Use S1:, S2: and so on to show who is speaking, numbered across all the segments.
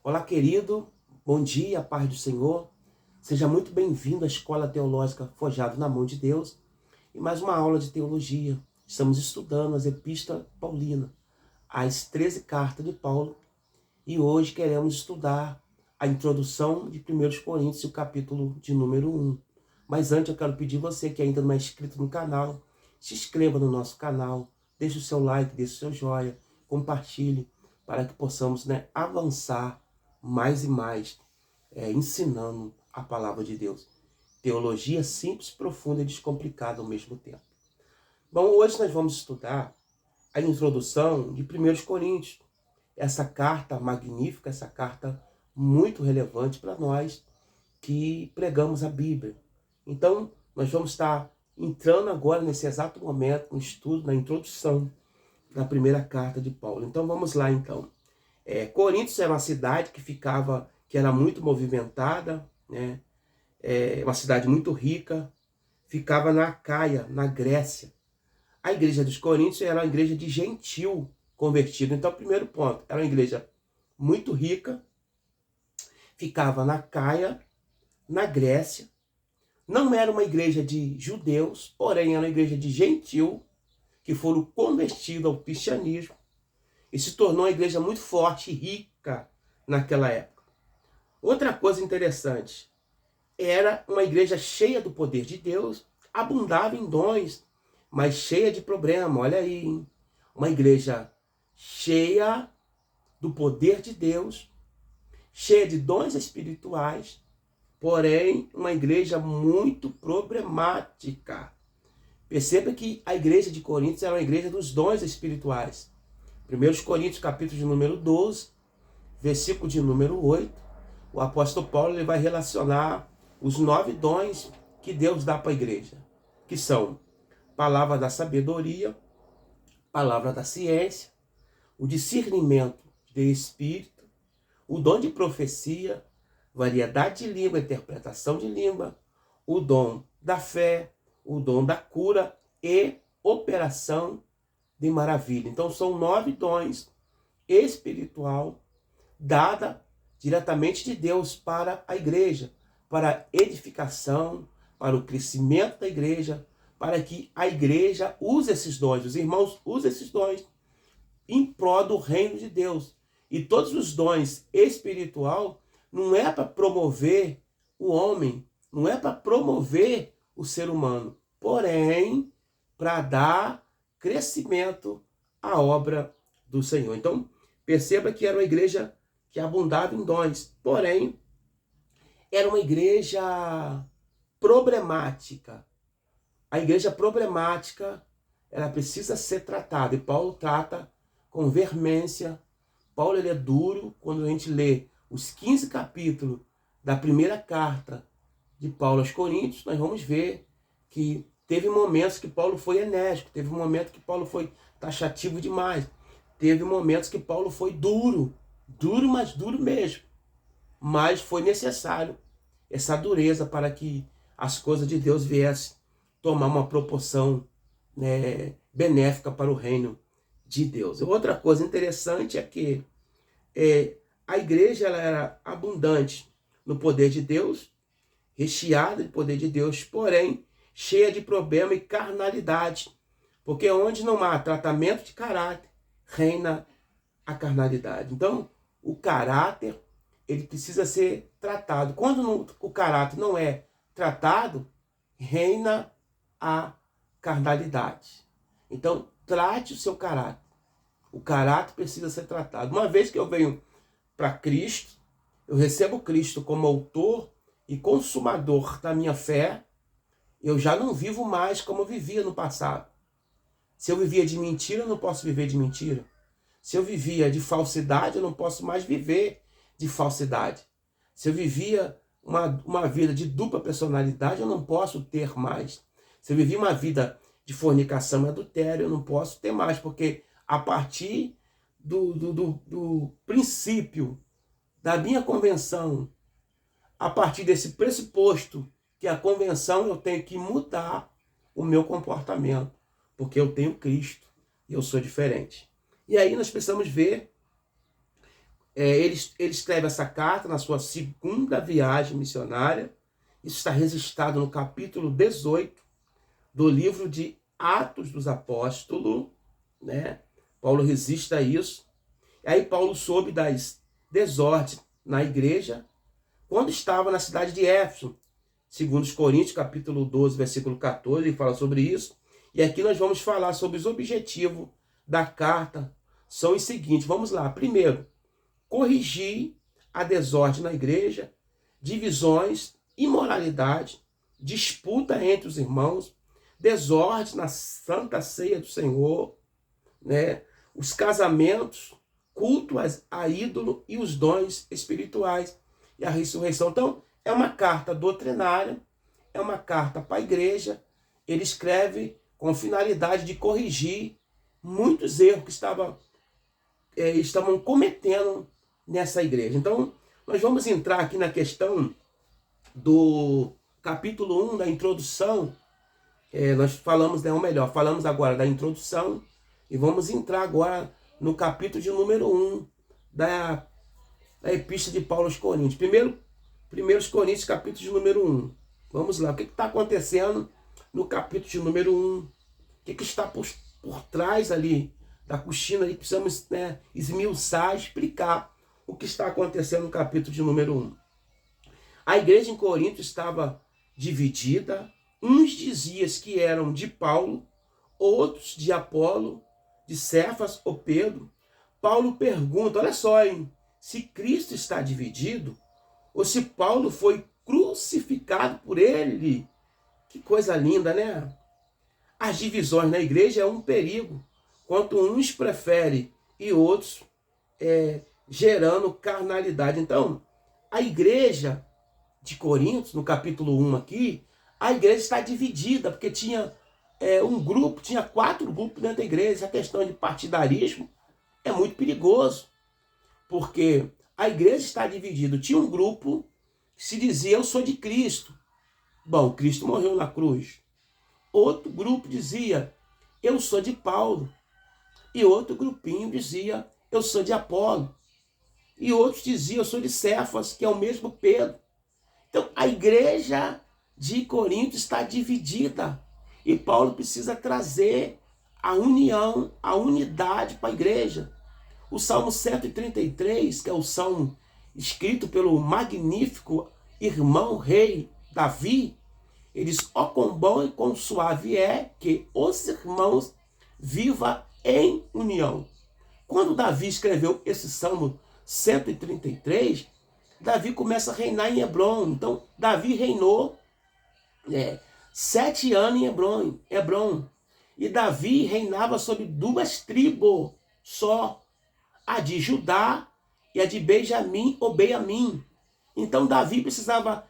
S1: Olá, querido, bom dia, paz do Senhor. Seja muito bem-vindo à Escola Teológica Forjado na Mão de Deus e mais uma aula de teologia. Estamos estudando as Epístolas Paulinas, as 13 cartas de Paulo, e hoje queremos estudar a introdução de 1 Coríntios, o capítulo de número 1. Mas antes eu quero pedir você que ainda não é inscrito no canal, se inscreva no nosso canal, deixe o seu like, deixe o seu joinha, compartilhe, para que possamos avançar mais e mais, ensinando a palavra de Deus. Teologia simples, profunda e descomplicada ao mesmo tempo. Bom, hoje nós vamos estudar a introdução de 1 Coríntios. Essa carta magnífica, essa carta muito relevante para nós que pregamos a Bíblia. Então, nós vamos estar entrando agora, nesse exato momento, no estudo, na introdução da primeira carta de Paulo. Então, vamos lá, então. Coríntios era uma cidade que era muito movimentada, né? Uma cidade muito rica, ficava na Acaia, na Grécia. A igreja dos Coríntios era uma igreja de gentil convertido. Então, primeiro ponto, era uma igreja muito rica, ficava na Acaia, na Grécia. Não era uma igreja de judeus, porém era uma igreja de gentil, que foram convertidos ao cristianismo, e se tornou uma igreja muito forte e rica naquela época. Outra coisa interessante, era uma igreja cheia do poder de Deus, abundava em dons, mas cheia de problema. Olha aí, hein? Uma igreja cheia do poder de Deus, cheia de dons espirituais, porém uma igreja muito problemática. Perceba que a igreja de Coríntios era uma igreja dos dons espirituais. 1 Coríntios, capítulo de número 12, versículo de número 8, o apóstolo Paulo ele vai relacionar os 9 dons que Deus dá para a igreja, que são palavra da sabedoria, palavra da ciência, o discernimento de espírito, o dom de profecia, variedade de língua, interpretação de língua, o dom da fé, o dom da cura e operação de maravilha. Então são 9 dons espiritual dada diretamente de Deus para a igreja, para a edificação, para o crescimento da igreja, para que a igreja use esses dons, os irmãos usem esses dons em prol do reino de Deus. E todos os dons espiritual não é para promover o homem, não é para promover o ser humano, porém para dar crescimento à obra do Senhor. Então, perceba que era uma igreja que abundava em dons, porém era uma igreja problemática. A igreja problemática, ela precisa ser tratada, e Paulo trata com veemência. Paulo ele é duro. Quando a gente lê os 15 capítulos da primeira carta de Paulo aos Coríntios, nós vamos ver que teve momentos que Paulo foi enérgico, teve um momento que Paulo foi taxativo demais, teve momentos que Paulo foi duro, mas duro mesmo. Mas foi necessário essa dureza para que as coisas de Deus viessem tomar uma proporção benéfica para o reino de Deus. Outra coisa interessante é que a igreja ela era abundante no poder de Deus, recheada de poder de Deus, porém cheia de problema e carnalidade, porque onde não há tratamento de caráter, reina a carnalidade. Então, o caráter ele precisa ser tratado. Quando o caráter não é tratado, reina a carnalidade. Então, trate o seu caráter. O caráter precisa ser tratado. Uma vez que eu venho para Cristo, eu recebo Cristo como autor e consumador da minha fé, eu já não vivo mais como eu vivia no passado. Se eu vivia de mentira, eu não posso viver de mentira. Se eu vivia de falsidade, eu não posso mais viver de falsidade. Se eu vivia uma vida de dupla personalidade, eu não posso ter mais. Se eu vivia uma vida de fornicação e adultério, eu não posso ter mais, porque a partir do princípio da minha convenção, a partir desse pressuposto que a convenção, eu tenho que mudar o meu comportamento, porque eu tenho Cristo e eu sou diferente. E aí nós precisamos ver Ele escreve essa carta na sua segunda viagem missionária. Isso está registrado no capítulo 18 do livro de Atos dos Apóstolos, né? Paulo registra isso. E aí Paulo soube das desordens na igreja quando estava na cidade de Éfeso. Segundo os Coríntios, capítulo 12, versículo 14, ele fala sobre isso. E aqui nós vamos falar sobre os objetivos da carta. São os seguintes, vamos lá. Primeiro, corrigir a desordem na igreja, divisões, imoralidade, disputa entre os irmãos, desordem na Santa Ceia do Senhor, né? Os casamentos, culto a ídolo e os dons espirituais e a ressurreição. Então, é uma carta doutrinária, é uma carta para a igreja. Ele escreve com finalidade de corrigir muitos erros que estavam cometendo nessa igreja. Então, nós vamos entrar aqui na questão do capítulo 1, da introdução. Nós falamos, ou melhor, falamos agora da introdução e vamos entrar agora no capítulo de número 1 da Epístola de Paulo aos Coríntios. Primeiros Coríntios, capítulo de número 1. Vamos lá, o que está acontecendo no capítulo de número 1? O que está por trás ali da cortina ali? Precisamos, né, esmiuçar, explicar o que está acontecendo no capítulo de número 1. A igreja em Corinto estava dividida. Uns diziam que eram de Paulo, outros de Apolo, de Cefas ou Pedro. Paulo pergunta, olha só, hein, se Cristo está dividido, ou se Paulo foi crucificado por ele. Que coisa linda, né? As divisões na igreja é um perigo, quanto uns preferem e outros gerando carnalidade. Então, a igreja de Corinto, no capítulo 1 aqui, a igreja está dividida, porque tinha tinha 4 grupos dentro da igreja. A questão de partidarismo é muito perigoso, porque a igreja está dividida. Tinha um grupo que se dizia, eu sou de Cristo. Bom, Cristo morreu na cruz. Outro grupo dizia, eu sou de Paulo. E outro grupinho dizia, eu sou de Apolo. E outros diziam, eu sou de Cefas, que é o mesmo Pedro. Então, a igreja de Corinto está dividida. E Paulo precisa trazer a união, a unidade para a igreja. O Salmo 133, que é o salmo escrito pelo magnífico irmão rei Davi, ele diz, ó quão bom e quão suave é que os irmãos vivam em união. Quando Davi escreveu esse Salmo 133, Davi começa a reinar em Hebron. Então, Davi reinou 7 anos em Hebron. E Davi reinava sobre 2 tribos só, a de Judá e a de Benjamim ou Benjamim. Então, Davi precisava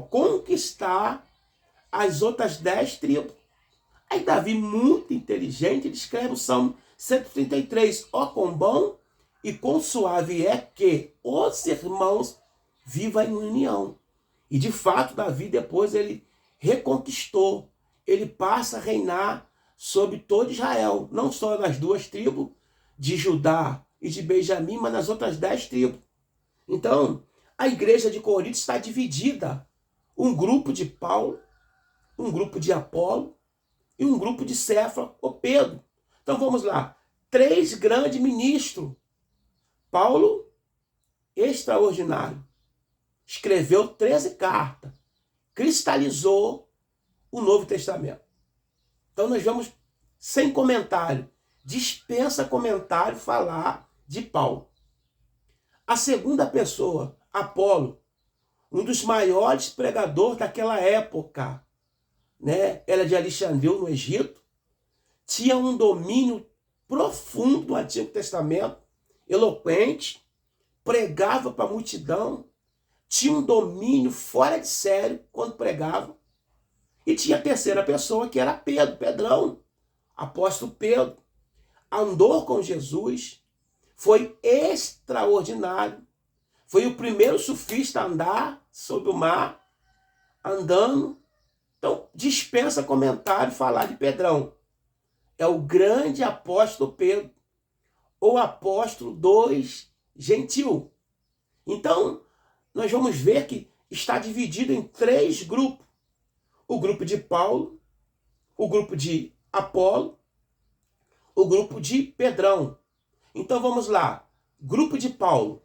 S1: conquistar as outras 10 tribos. Aí Davi, muito inteligente, ele escreve o Salmo 133. Ó quão bom e quão suave é que os irmãos vivam em união. E de fato, Davi depois ele reconquistou. Ele passa a reinar sobre todo Israel. Não só nas 2 tribos, de Judá e de Benjamim, mas nas outras 10 tribos. Então, a igreja de Corinto está dividida. Um grupo de Paulo, um grupo de Apolo e um grupo de Cefas ou Pedro. Então vamos lá. 3 grandes ministros. Paulo, extraordinário, escreveu 13 cartas, cristalizou o Novo Testamento. Então nós vamos, sem comentário, dispensa comentário, falar de Paulo. A segunda pessoa, Apolo, um dos maiores pregadores daquela época, né? Ela é de Alexandria, no Egito, tinha um domínio profundo do Antigo Testamento, eloquente, pregava para a multidão, tinha um domínio fora de sério quando pregava. E tinha a terceira pessoa, que era Pedrão, apóstolo Pedro. Andou com Jesus, foi extraordinário. Foi o primeiro surfista a andar sobre o mar, andando. Então, dispensa comentário falar de Pedrão. É o grande apóstolo Pedro. ou apóstolo dos gentios. Então, nós vamos ver que está dividido em 3 grupos. O grupo de Paulo, o grupo de Apolo, o grupo de Pedrão. Então vamos lá. Grupo de Paulo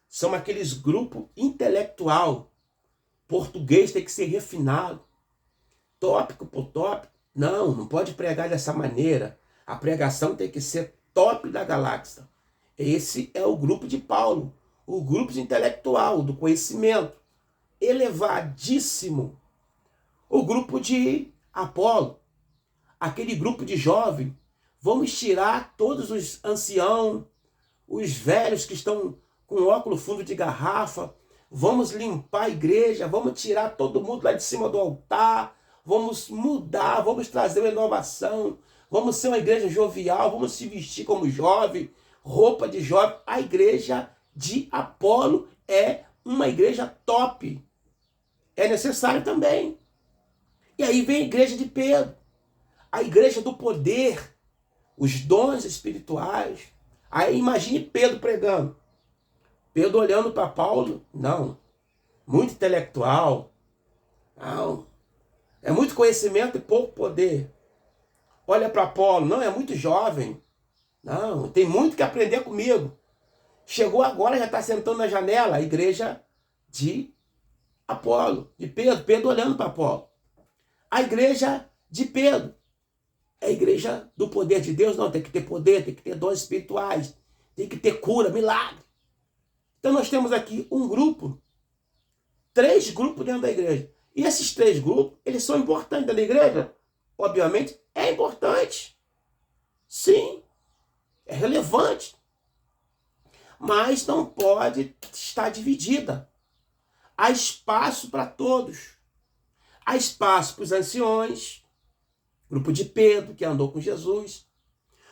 S1: são aqueles grupos intelectual. Português tem que ser refinado. Tópico por tópico. Não pode pregar dessa maneira. A pregação tem que ser top da galáxia. Esse é o grupo de Paulo. O grupo intelectual, do conhecimento. Elevadíssimo. O grupo de Apolo. Aquele grupo de jovem. Vamos tirar todos os anciãos, os velhos que estão com óculos fundo de garrafa. Vamos limpar a igreja. Vamos tirar todo mundo lá de cima do altar. Vamos mudar. Vamos trazer uma inovação. Vamos ser uma igreja jovial. Vamos se vestir como jovem. Roupa de jovem. A igreja de Apolo é uma igreja top. É necessário também. E aí vem a igreja de Pedro. A igreja do poder. Os dons espirituais. Aí imagine Pedro pregando. Pedro olhando para Paulo. Não. Muito intelectual. Não. É muito conhecimento e pouco poder. Olha para Paulo. Não, é muito jovem. Não, tem muito que aprender comigo. Chegou agora, já está sentando na janela. A igreja de Apolo. De Pedro. Pedro olhando para Apolo. A igreja de Pedro. É a igreja do poder de Deus. Não, tem que ter poder, tem que ter dons espirituais, tem que ter cura, milagre. Então nós temos aqui um grupo, 3 grupos dentro da igreja. E esses 3 grupos, eles são importantes dentro da igreja? Obviamente, é importante. Sim, é relevante. Mas não pode estar dividida. Há espaço para todos. Há espaço para os anciões, grupo de Pedro, que andou com Jesus.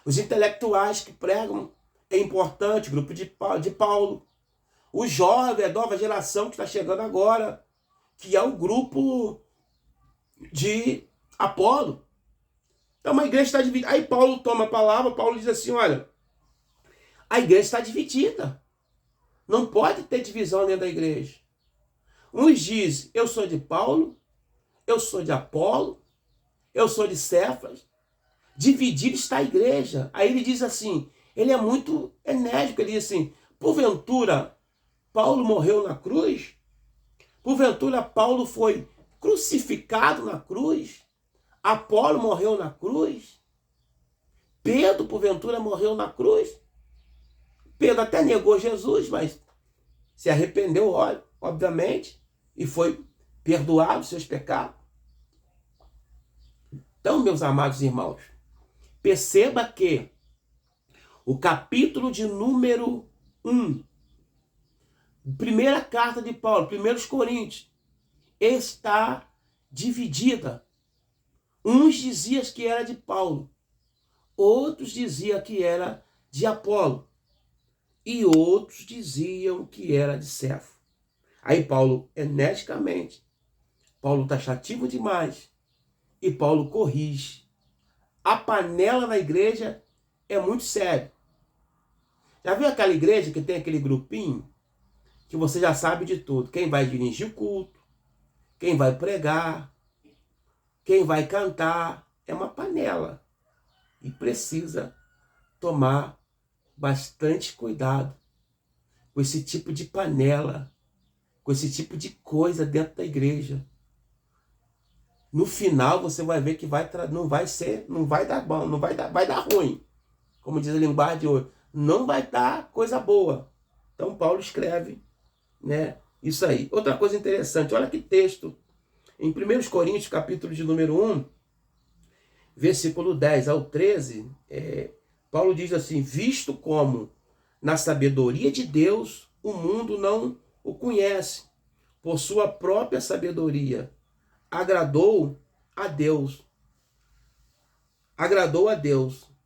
S1: Os intelectuais que pregam é importante, grupo de Paulo. O jovem, a nova geração que está chegando agora, que é o grupo de Apolo. Então uma igreja está dividida. Aí Paulo toma a palavra, Paulo diz assim, olha, a igreja está dividida. Não pode ter divisão dentro da igreja. Uns dizem, eu sou de Paulo, eu sou de Apolo, eu sou de Cefas. Dividida está a igreja. Aí ele diz assim, ele é muito enérgico, ele diz assim, porventura Paulo morreu na cruz? Porventura Paulo foi crucificado na cruz? Apolo morreu na cruz? Pedro, porventura, morreu na cruz? Pedro até negou Jesus, mas se arrependeu, obviamente, e foi perdoado os seus pecados. Então, meus amados irmãos, perceba que o capítulo de número 1, primeira carta de Paulo, 1 Coríntios, está dividida. Uns diziam que era de Paulo, outros diziam que era de Apolo, e outros diziam que era de Cefo. Aí Paulo, energicamente, Paulo taxativo demais, e Paulo corrige. A panela na igreja é muito sério. Já viu aquela igreja que tem aquele grupinho? Que você já sabe de tudo. Quem vai dirigir o culto, quem vai pregar, quem vai cantar. É uma panela. E precisa tomar bastante cuidado com esse tipo de panela, com esse tipo de coisa dentro da igreja. No final você vai ver que não vai dar bom, vai dar ruim. Como diz a linguagem de hoje, não vai dar coisa boa. Então Paulo escreve, né, isso aí. Outra coisa interessante, olha que texto. Em 1 Coríntios, capítulo de número 1, versículo 10 ao 13, Paulo diz assim, visto como na sabedoria de Deus o mundo não o conhece, por sua própria sabedoria, agradou a Deus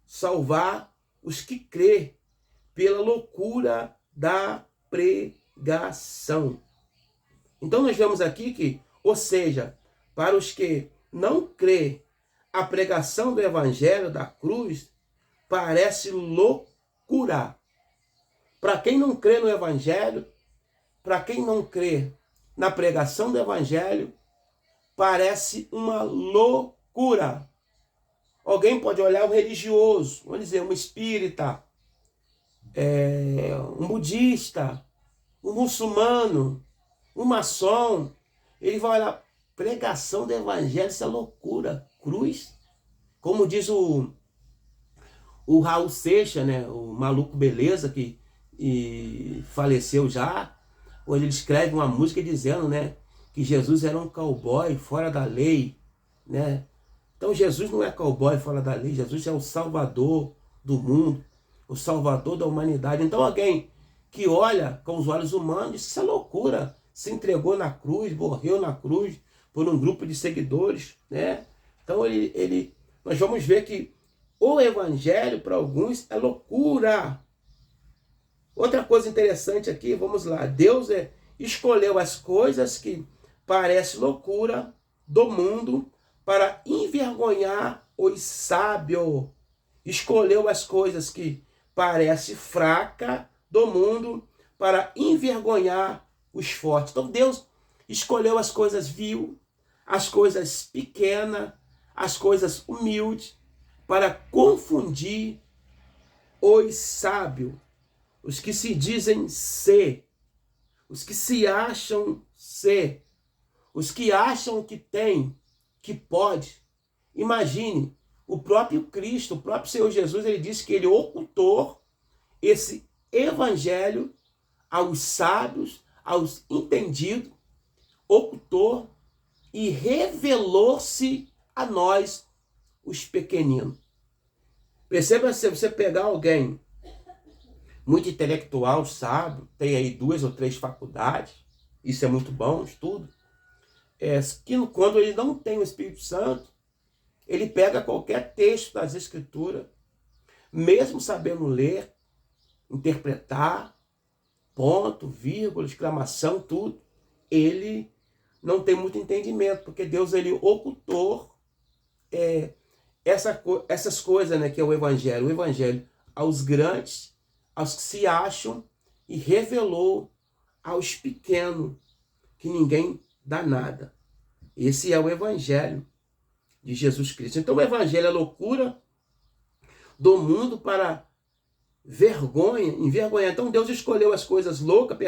S1: salvar os que crê pela loucura da pregação. Então nós vemos aqui que, ou seja, para os que não crê, a pregação do evangelho da cruz parece loucura. Para quem não crê no Evangelho, para quem não crê na pregação do Evangelho, parece uma loucura. Alguém pode olhar um religioso, vamos dizer, um espírita, um budista, um muçulmano, um maçom. Ele vai olhar, pregação do Evangelho, isso é loucura. Cruz, como diz o Raul Seixas, né, o maluco beleza, que faleceu já, onde ele escreve uma música dizendo, né, que Jesus era um cowboy fora da lei, né? Então Jesus não é cowboy fora da lei, Jesus é o salvador do mundo, o salvador da humanidade. Então alguém que olha com os olhos humanos diz, isso é loucura, se entregou na cruz, morreu na cruz por um grupo de seguidores, né? Então nós vamos ver que o Evangelho para alguns é loucura. Outra coisa interessante aqui, vamos lá. Deus escolheu as coisas que parecem loucura do mundo para envergonhar os sábios. Escolheu as coisas que parecem fraca do mundo para envergonhar os fortes. Então Deus escolheu as coisas vil, as coisas pequenas, as coisas humildes, para confundir os sábios. Os que se dizem ser, os que se acham ser, os que acham que tem, que pode. Imagine, o próprio Cristo, o próprio Senhor Jesus, ele disse que ele ocultou esse evangelho aos sábios, aos entendidos, ocultou e revelou-se a nós, os pequeninos. Perceba, se você pegar alguém muito intelectual, sábio, tem aí 2 ou 3 faculdades, isso é muito bom, estudo, que quando ele não tem o Espírito Santo, ele pega qualquer texto das Escrituras, mesmo sabendo ler, interpretar, ponto, vírgula, exclamação, tudo, ele não tem muito entendimento, porque Deus ele ocultou essas coisas, né, que é o Evangelho aos grandes, aos que se acham, e revelou aos pequenos, que ninguém dá nada. Esse é o Evangelho de Jesus Cristo. Então o Evangelho é loucura do mundo para vergonha, envergonhar. Então Deus escolheu as coisas loucas,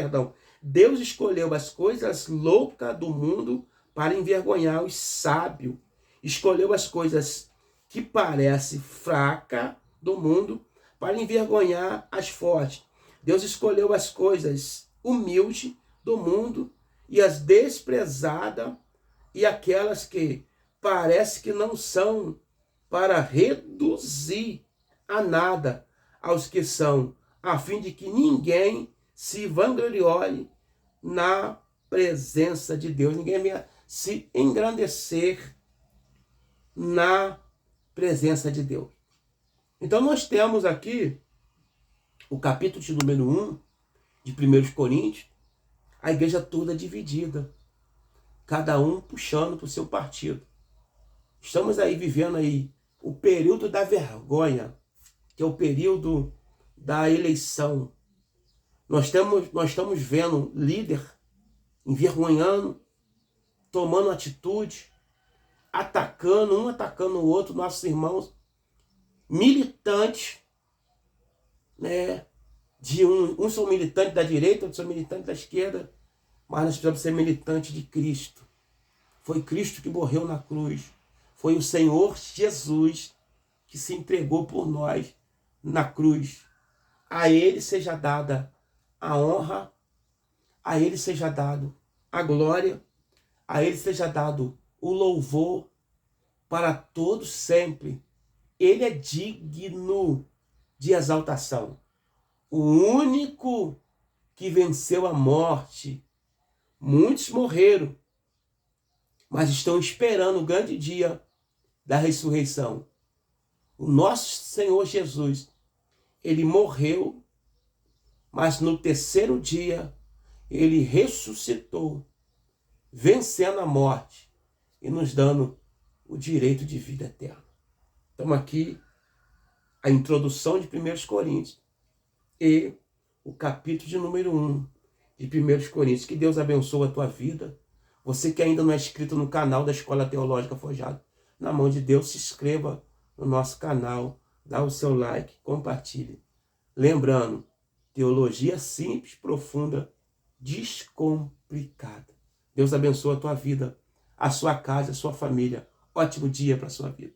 S1: Deus escolheu as coisas loucas do mundo para envergonhar os sábios. Escolheu as coisas que parecem fracas do mundo para envergonhar as fortes. Deus escolheu as coisas humildes do mundo e as desprezadas e aquelas que parece que não são, para reduzir a nada aos que são, a fim de que ninguém se vanglorie na presença de Deus, ninguém venha se engrandecer na presença de Deus. Então nós temos aqui o capítulo de número 1 de 1 Coríntios, a igreja toda dividida, cada um puxando para o seu partido. Estamos aí vivendo aí o período da vergonha, que é o período da eleição. Nós estamos vendo líder envergonhando, tomando atitude, atacando o outro, nossos irmãos, militantes, né? Um são militantes da direita, outros são militantes da esquerda, mas nós precisamos ser militantes de Cristo. Foi Cristo que morreu na cruz. Foi o Senhor Jesus que se entregou por nós na cruz. A Ele seja dada a honra, a Ele seja dado a glória, a Ele seja dado o louvor para todos sempre. Ele é digno de exaltação. O único que venceu a morte. Muitos morreram, mas estão esperando o grande dia da ressurreição. O nosso Senhor Jesus, ele morreu, mas no terceiro dia ele ressuscitou, vencendo a morte e nos dando o direito de vida eterna. Então aqui a introdução de 1 Coríntios, e o capítulo de número 1 de 1 Coríntios. Que Deus abençoe a tua vida. Você que ainda não é inscrito no canal da Escola Teológica Forjado, na mão de Deus, se inscreva no nosso canal, dá o seu like, compartilhe. Lembrando, teologia simples, profunda, descomplicada. Deus abençoe a tua vida, a sua casa, a sua família. Ótimo dia para a sua vida.